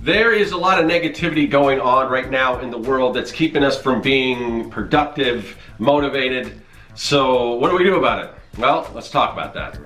There is a lot of negativity going on right now in the world that's keeping us from being productive, motivated. So what do we do about it? Well, let's talk about that.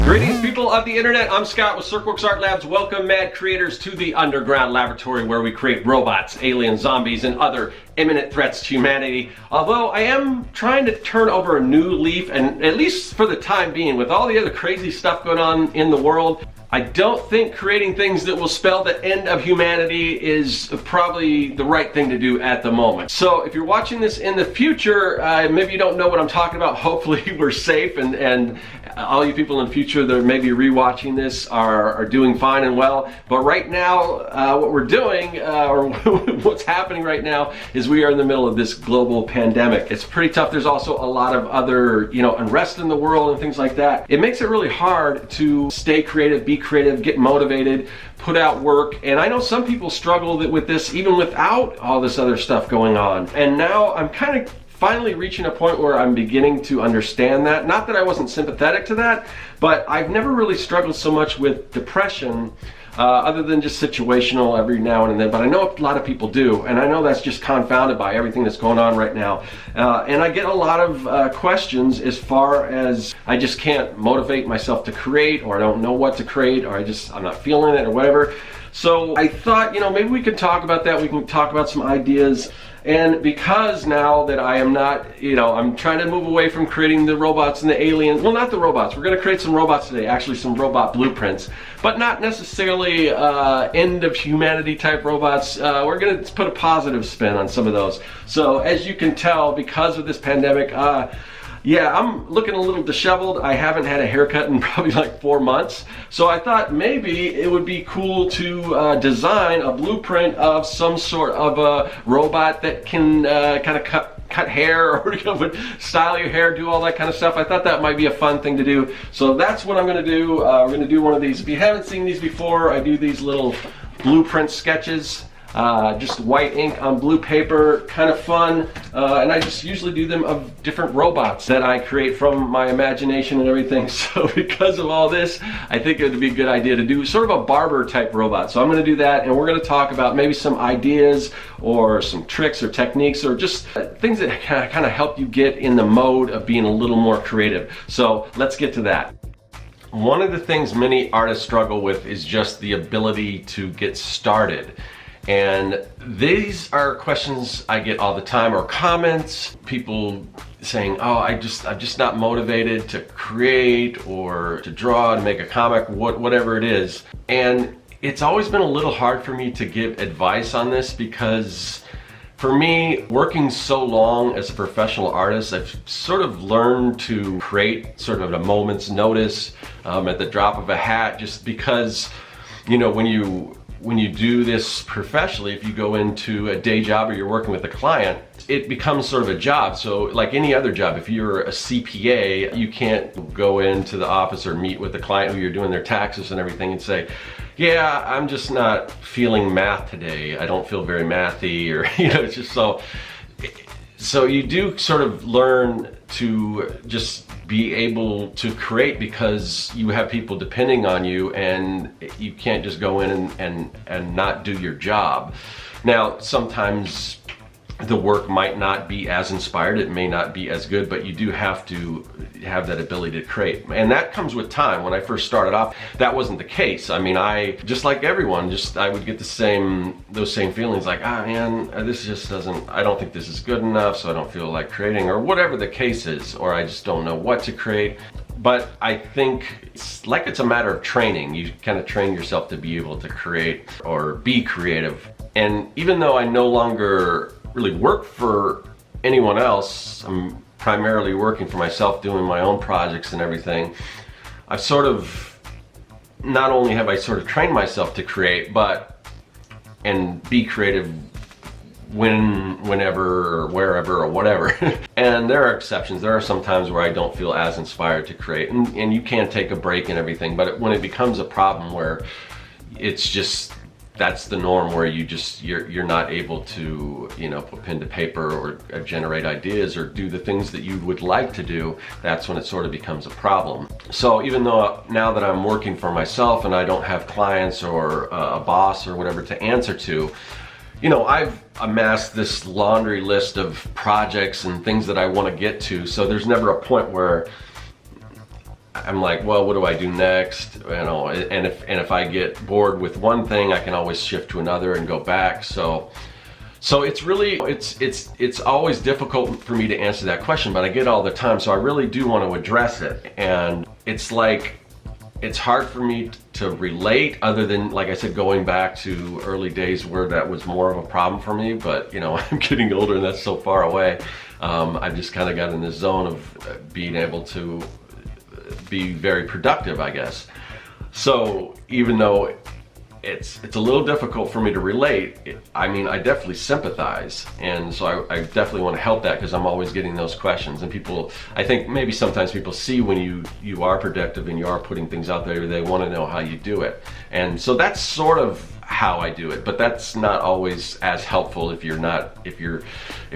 Greetings, people of the internet. I'm Scott with Serkworks Art Labs. Welcome, mad creators, to the underground laboratory where we create robots, aliens, zombies, and other imminent threats to humanity. Although I am trying to turn over a new leaf, and at least for the time being, with all the other crazy stuff going on in the world, I don't think creating things that will spell the end of humanity is probably the right thing to do at the moment. So if you're watching this in the future, maybe you don't know what I'm talking about. Hopefully we're safe, and all you people in the future that are maybe rewatching this are doing fine and well. But right now, what we're doing, or what's happening right now, is we are in the middle of this global pandemic. It's pretty tough. There's also a lot of other, unrest in the world and things like that. It makes it really hard to stay creative, be creative, get motivated, put out work. And I know some people struggle with this even without all this other stuff going on. And now I'm kind of finally reaching a point where I'm beginning to understand that. Not that I wasn't sympathetic to that, but I've never really struggled so much with depression, other than just situational every now and then. But I know a lot of people do, and I know that's just confounded by everything that's going on right now. And I get a lot of questions as far as I just can't motivate myself to create, or I don't know what to create, or I'm not feeling it, or whatever. So I thought, maybe we could talk about that. We can talk about some ideas. And because now that I am not, I'm trying to move away from creating the robots and the aliens. Well, not the robots. We're going to create some robots today, actually some robot blueprints, but not necessarily end of humanity type robots. We're going to put a positive spin on some of those. So as you can tell, because of this pandemic, yeah, I'm looking a little disheveled. I haven't had a haircut in probably like 4 months. So I thought maybe it would be cool to design a blueprint of some sort of a robot that can kind of cut hair, or style your hair, do all that kind of stuff. I thought that might be a fun thing to do. So that's what I'm going to do. We're going to do one of these. If you haven't seen these before, I do these little blueprint sketches. Just white ink on blue paper, kind of fun, and I just usually do them of different robots that I create from my imagination and everything. So because of all this, I think it would be a good idea to do sort of a barber type robot. So I'm going to do that, and we're going to talk about maybe some ideas or some tricks or techniques, or just things that kind of help you get in the mode of being a little more creative. So let's get to that. One of the things many artists struggle with is just the ability to get started. And these are questions I get all the time, or comments, people saying, oh, I'm just not motivated to create or to draw, to make a comic, whatever it is. And it's always been a little hard for me to give advice on this, because for me, working so long as a professional artist, I've sort of learned to create sort of at a moment's notice, at the drop of a hat, just because, when you do this professionally, if you go into a day job or you're working with a client, it becomes sort of a job. So like any other job, if you're a CPA, you can't go into the office or meet with the client who you're doing their taxes and everything and say, yeah, I'm just not feeling math today. I don't feel very mathy, or, it's just so you do sort of learn to just be able to create, because you have people depending on you, and you can't just go in and not do your job. Now, sometimes the work might not be as inspired, it may not be as good, but you do have to have that ability to create. And that comes with time. When I first started off, that wasn't the case. I mean, I, just like everyone, I would get those same feelings like, man, this just I don't think this is good enough, so I don't feel like creating, or whatever the case is, or I just don't know what to create. But I think it's a matter of training. You kind of train yourself to be able to create or be creative. And even though I no longer really work for anyone else, I'm primarily working for myself, doing my own projects and everything, I've not only have I sort of trained myself to create, and be creative whenever or wherever or whatever. And there are exceptions. There are some times where I don't feel as inspired to create, and you can take a break and everything, but when it becomes a problem where it's just that's the norm, where you're not able to, you know, put pen to paper or generate ideas or do the things that you would like to do. That's when it sort of becomes a problem. So even though now that I'm working for myself and I don't have clients or a boss or whatever to answer to, you know, I've amassed this laundry list of projects and things that I want to get to. So there's never a point where I'm like, well, what do I do next? You know, and if I get bored with one thing, I can always shift to another and go back. So it's really, it's always difficult for me to answer that question, but I get it all the time. So I really do want to address it. And it's like, it's hard for me to relate, other than, like I said, going back to early days where that was more of a problem for me. But, you know, I'm getting older and that's so far away. I've just kind of got in this zone of being able to be very productive, I guess. So even though it's a little difficult for me to relate, I mean, I definitely sympathize, and so I definitely want to help that, because I'm always getting those questions. And people, I think maybe sometimes people see when you are productive and you are putting things out there, they want to know how you do it. And so that's sort of how I do it, but that's not always as helpful if you're not in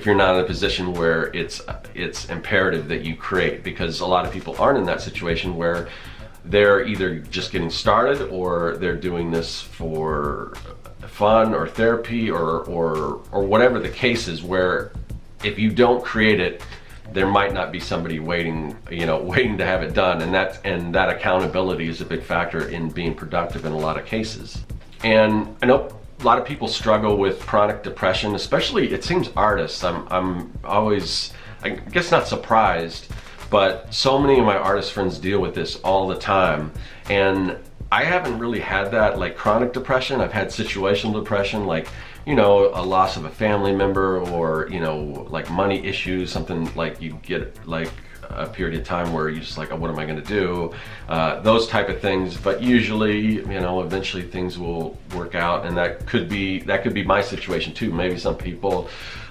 a position where it's imperative that you create, because a lot of people aren't in that situation where they're either just getting started or they're doing this for fun or therapy or whatever the case is, where if you don't create it, there might not be somebody waiting to have it done, and that accountability is a big factor in being productive in a lot of cases. And I know a lot of people struggle with chronic depression, especially, it seems, artists. I'm always, I guess, not surprised, but so many of my artist friends deal with this all the time. And I haven't really had that, like, chronic depression. I've had situational depression, like, you know, a loss of a family member, or, you know, like money issues, something like you get like a period of time where you're just like, oh, what am I going to do? Those type of things. But usually, you know, eventually things will work out, and that could be my situation too. Maybe some people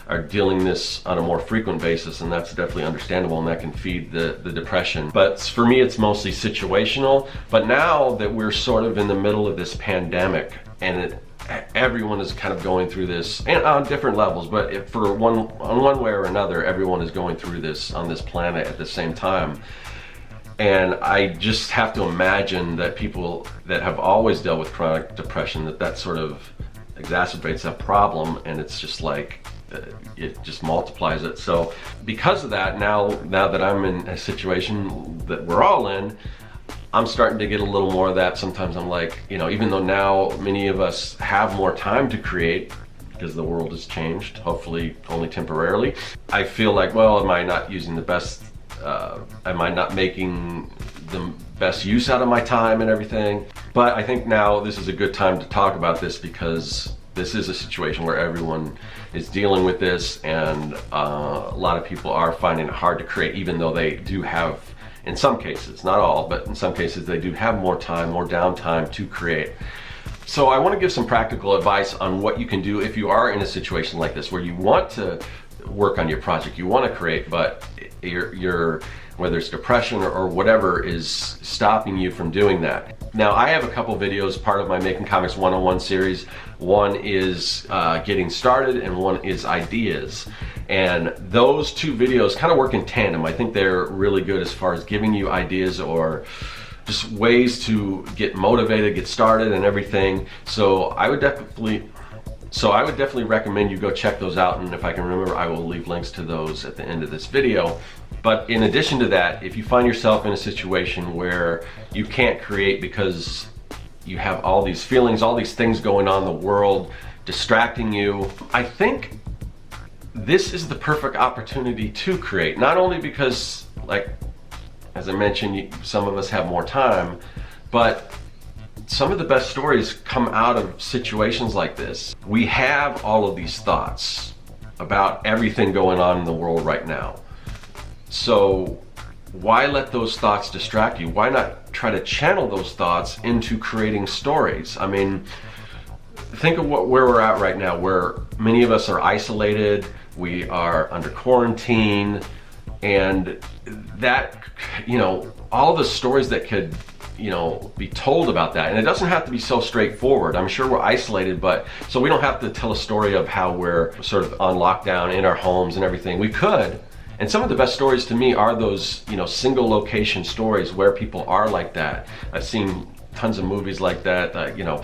are dealing this on a more frequent basis, and that's definitely understandable, and that can feed the depression. But for me, it's mostly situational. But now that we're sort of in the middle of this pandemic, and everyone is kind of going through this, and on different levels, but on one way or another, everyone is going through this on this planet at the same time. And I just have to imagine that people that have always dealt with chronic depression, that sort of exacerbates that problem, and it's just like, it just multiplies it. So because of that, now that I'm in a situation that we're all in, I'm starting to get a little more of that. Sometimes I'm like, you know, even though now many of us have more time to create because the world has changed, hopefully only temporarily, I feel like, well, am I not using the best, am I not making the best use out of my time and everything? But I think now this is a good time to talk about this, because this is a situation where everyone is dealing with this, and a lot of people are finding it hard to create, even though they do have, in some cases, not all, but in some cases, they do have more time, more downtime to create. So I want to give some practical advice on what you can do if you are in a situation like this, where you want to work on your project, you want to create, but you're whether it's depression or whatever is stopping you from doing that. Now, I have a couple videos, part of my Making Comics 101 series. One is getting started, and one is ideas. And those two videos kind of work in tandem. I think they're really good as far as giving you ideas or just ways to get motivated, get started and everything. So I would definitely recommend you go check those out, and if I can remember, I will leave links to those at the end of this video. But in addition to that, if you find yourself in a situation where you can't create because you have all these feelings, all these things going on in the world distracting you, I think this is the perfect opportunity to create. Not only because, like, as I mentioned, some of us have more time, but some of the best stories come out of situations like this. We have all of these thoughts about everything going on in the world right now. So why let those thoughts distract you? Why not try to channel those thoughts into creating stories? I mean, think of where we're at right now, where many of us are isolated, we are under quarantine, and that, you know, all the stories that could, you know, be told about that. And it doesn't have to be so straightforward. I'm sure we're isolated, but so we don't have to tell a story of how we're sort of on lockdown in our homes and everything. We could. And some of the best stories to me are those, you know, single location stories where people are like that. I've seen tons of movies like that, you know,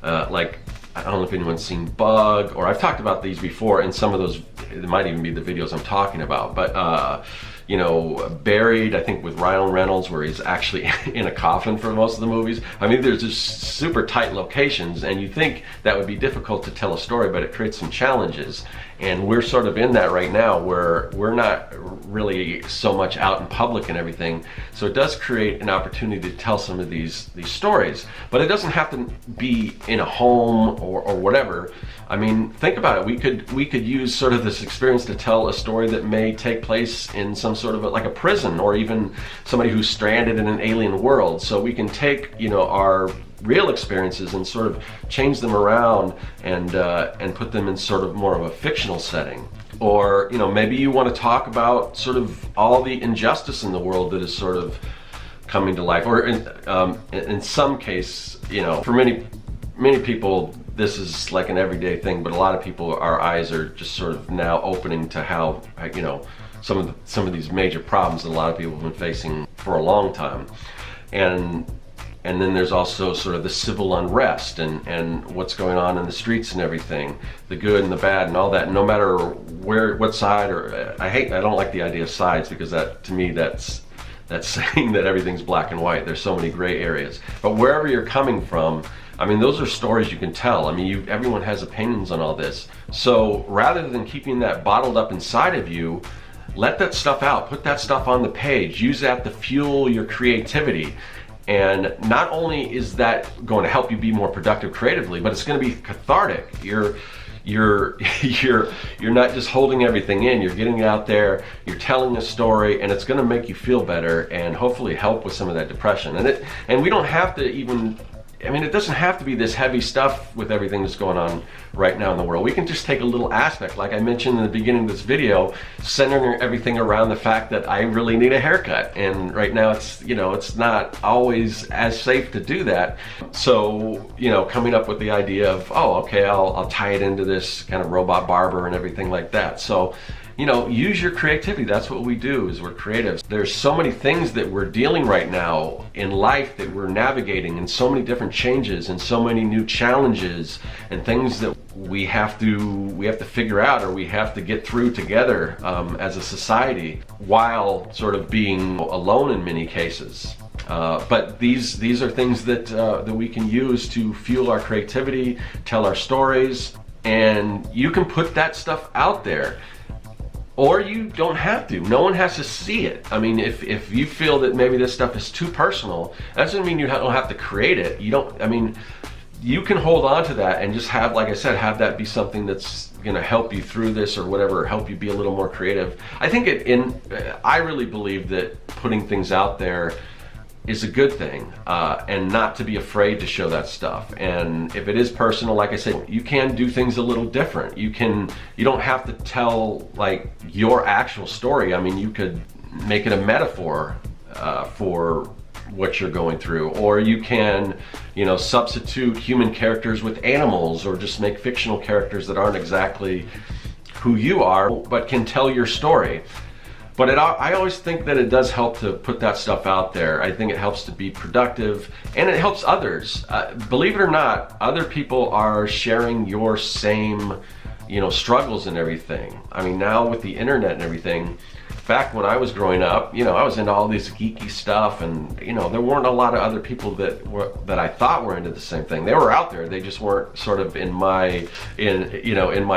like, I don't know if anyone's seen Bug, or I've talked about these before, and some of those, it might even be the videos I'm talking about, but you know, Buried, I think with Ryan Reynolds, where he's actually in a coffin for most of the movies. I mean, there's just super tight locations, and you think that would be difficult to tell a story, but it creates some challenges. And we're sort of in that right now, where we're not really so much out in public and everything. So it does create an opportunity to tell some of these stories, but it doesn't have to be in a home or whatever. I mean, think about it. We could use sort of this experience to tell a story that may take place in some sort of like a prison, or even somebody who's stranded in an alien world. So we can take, you know, our real experiences and sort of change them around and put them in sort of more of a fictional setting. Or, you know, maybe you want to talk about sort of all the injustice in the world that is sort of coming to life. Or in some case, you know, for many people, this is like an everyday thing, but a lot of people, our eyes are just sort of now opening to how, you know, some of these major problems that a lot of people have been facing for a long time. And then there's also sort of the civil unrest and what's going on in the streets and everything, the good and the bad and all that. No matter what side, or I don't like the idea of sides, because that, to me, that's saying that everything's black and white. There's so many gray areas. But wherever you're coming from, I mean, those are stories you can tell. I mean, everyone has opinions on all this. So rather than keeping that bottled up inside of you, let that stuff out. Put that stuff on the page. Use that to fuel your creativity. And not only is that going to help you be more productive creatively, but it's going to be cathartic. You're not just holding everything in. You're getting out there, you're telling a story, and it's going to make you feel better and hopefully help with some of that depression. And we don't have to even, I mean, it doesn't have to be this heavy stuff with everything that's going on right now in the world. We can just take a little aspect, like I mentioned in the beginning of this video, centering everything around the fact that I really need a haircut. And right now it's, you know, it's not always as safe to do that. So, you know, coming up with the idea of, oh, okay, I'll tie it into this kind of robot barber and everything like that. So, you know, use your creativity. That's what we do, is we're creatives. There's so many things that we're dealing right now in life that we're navigating, and so many different changes and so many new challenges and things that we have to figure out, or we have to get through together as a society, while sort of being alone in many cases. But these are things that we can use to fuel our creativity, tell our stories, and you can put that stuff out there. Or you don't have to. No one has to see it. I mean, if you feel that maybe this stuff is too personal, that doesn't mean you don't have to create it. You don't, I mean, you can hold on to that and just have, like I said, have that be something that's gonna help you through this or whatever, or help you be a little more creative. I think I really believe that putting things out there is a good thing, and not to be afraid to show that stuff. And if it is personal, like I said, you can do things a little different. You don't have to tell like your actual story. I mean, you could make it a metaphor for what you're going through, or you can, you know, substitute human characters with animals, or just make fictional characters that aren't exactly who you are, but can tell your story. But I always think that it does help to put that stuff out there. I think it helps to be productive, and it helps others. Believe it or not, other people are sharing your same, you know, struggles and everything. I mean, now with the internet and everything, back when I was growing up, you know, I was into all this geeky stuff, and, you know, there weren't a lot of other people that I thought were into the same thing. They were out there, they just weren't sort of in my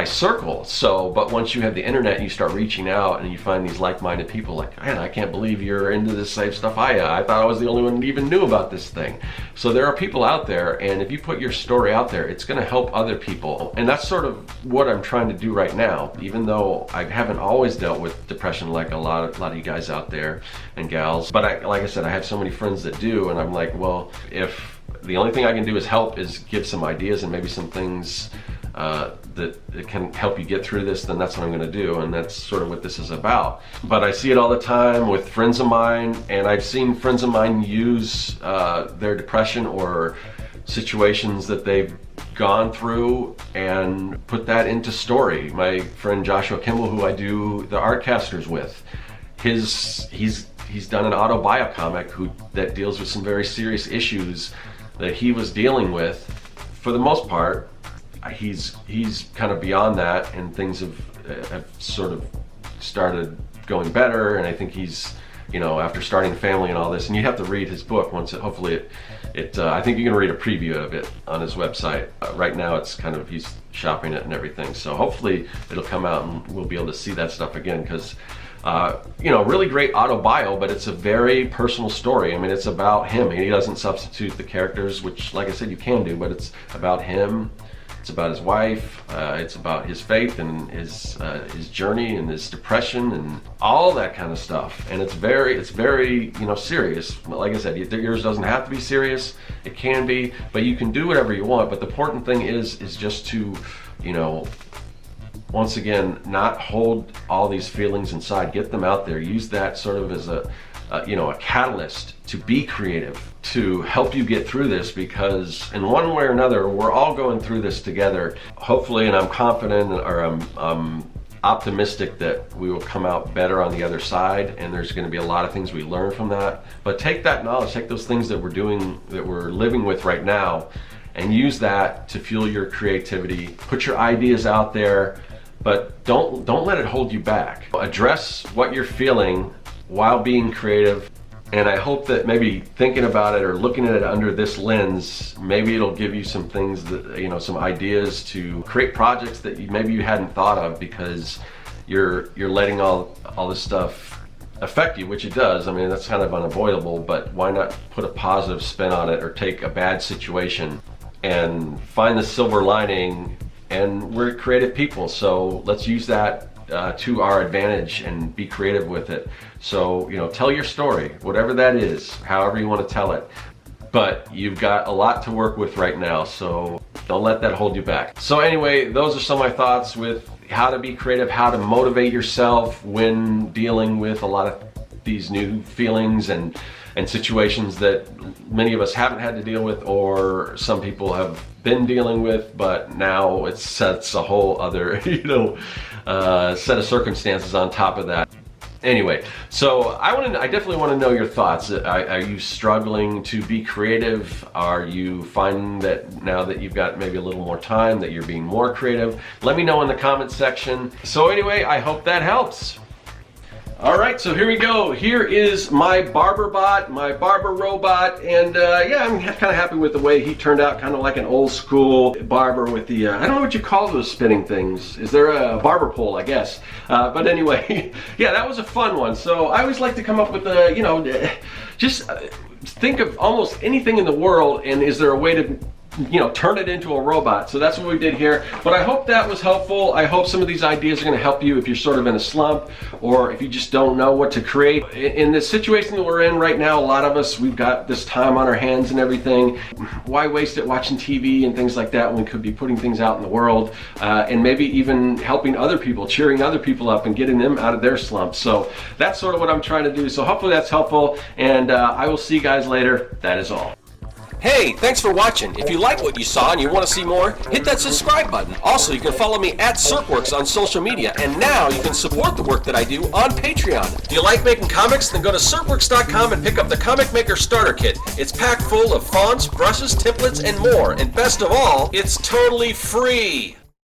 circle. So, but once you have the internet and you start reaching out and you find these like-minded people, like, man, I can't believe you're into this same stuff I thought I was the only one that even knew about this thing. So there are people out there, and if you put your story out there, it's gonna help other people. And that's sort of what I'm trying to do right now, even though I haven't always dealt with depression like a lot of you guys out there and gals. But like I said, I have so many friends that do, and I'm like, well, if the only thing I can do is help, is give some ideas and maybe some things that it can help you get through this, then that's what I'm going to do, and that's sort of what this is about. But I see it all the time with friends of mine, and I've seen friends of mine use their depression or situations that they've gone through and put that into story. My friend Joshua Kimball, who I do the Artcasters with, he's done an autobio comic that deals with some very serious issues that he was dealing with. For the most part, he's kind of beyond that, and things have sort of started going better, and I think he's, you know, after starting a family and all this, and you have to read his book once hopefully I think you can read a preview of it on his website. Right now it's kind of, he's shopping it and everything, so hopefully it'll come out and we'll be able to see that stuff again, because you know, really great autobio, but it's a very personal story. I mean, it's about him. He doesn't substitute the characters, which, like I said, you can do, but it's about him. It's about his wife. It's about his faith and his journey and his depression and all that kind of stuff. And it's very, you know, serious. Like I said, yours doesn't have to be serious. It can be, but you can do whatever you want. But the important thing is just to, you know, once again, not hold all these feelings inside. Get them out there. Use that sort of as a you know, a catalyst to be creative, to help you get through this, because in one way or another, we're all going through this together. Hopefully, and I'm confident, or I'm optimistic that we will come out better on the other side, and there's going to be a lot of things we learn from that. But take that knowledge, take those things that we're doing, that we're living with right now, and use that to fuel your creativity. Put your ideas out there, but don't let it hold you back. Address what you're feeling while being creative, and I hope that maybe thinking about it or looking at it under this lens, maybe it'll give you some things that, you know, some ideas to create projects that maybe you hadn't thought of, because you're letting all this stuff affect you, which it does. I mean, that's kind of unavoidable, but why not put a positive spin on it, or take a bad situation and find the silver lining? And we're creative people, so let's use that to our advantage and be creative with it. So, you know, tell your story, whatever that is, however you want to tell it. But you've got a lot to work with right now, so don't let that hold you back. So anyway, those are some of my thoughts with how to be creative, how to motivate yourself when dealing with a lot of these new feelings and situations that many of us haven't had to deal with, or some people have been dealing with, but now it sets a whole other, you know, set of circumstances on top of that. Anyway, so I definitely want to know your thoughts. Are you struggling to be creative? Are you finding that now that you've got maybe a little more time that you're being more creative? Let me know in the comment section. So anyway, I hope that helps. All right, so here we go. Here is my barber bot, my barber robot, and yeah, I'm kind of happy with the way he turned out, kind of like an old school barber with the, I don't know what you call those spinning things. Is there a barber pole, I guess? But anyway, yeah, that was a fun one. So I always like to come up with a, you know, just think of almost anything in the world, and is there a way to, you know, turn it into a robot. So that's what we did here. But I hope that was helpful. I hope some of these ideas are going to help you if you're sort of in a slump, or if you just don't know what to create. In this situation that we're in right now, a lot of us, we've got this time on our hands and everything. Why waste it watching TV and things like that when we could be putting things out in the world, and maybe even helping other people, cheering other people up and getting them out of their slumps. So that's sort of what I'm trying to do. So hopefully that's helpful, and I will see you guys later. That is all. Hey, thanks for watching. If you like what you saw and you want to see more, hit that subscribe button. Also, you can follow me at Serkworks on social media, and now you can support the work that I do on Patreon. Do you like making comics? Then go to Serkworks.com and pick up the Comic Maker Starter Kit. It's packed full of fonts, brushes, templates, and more. And best of all, it's totally free.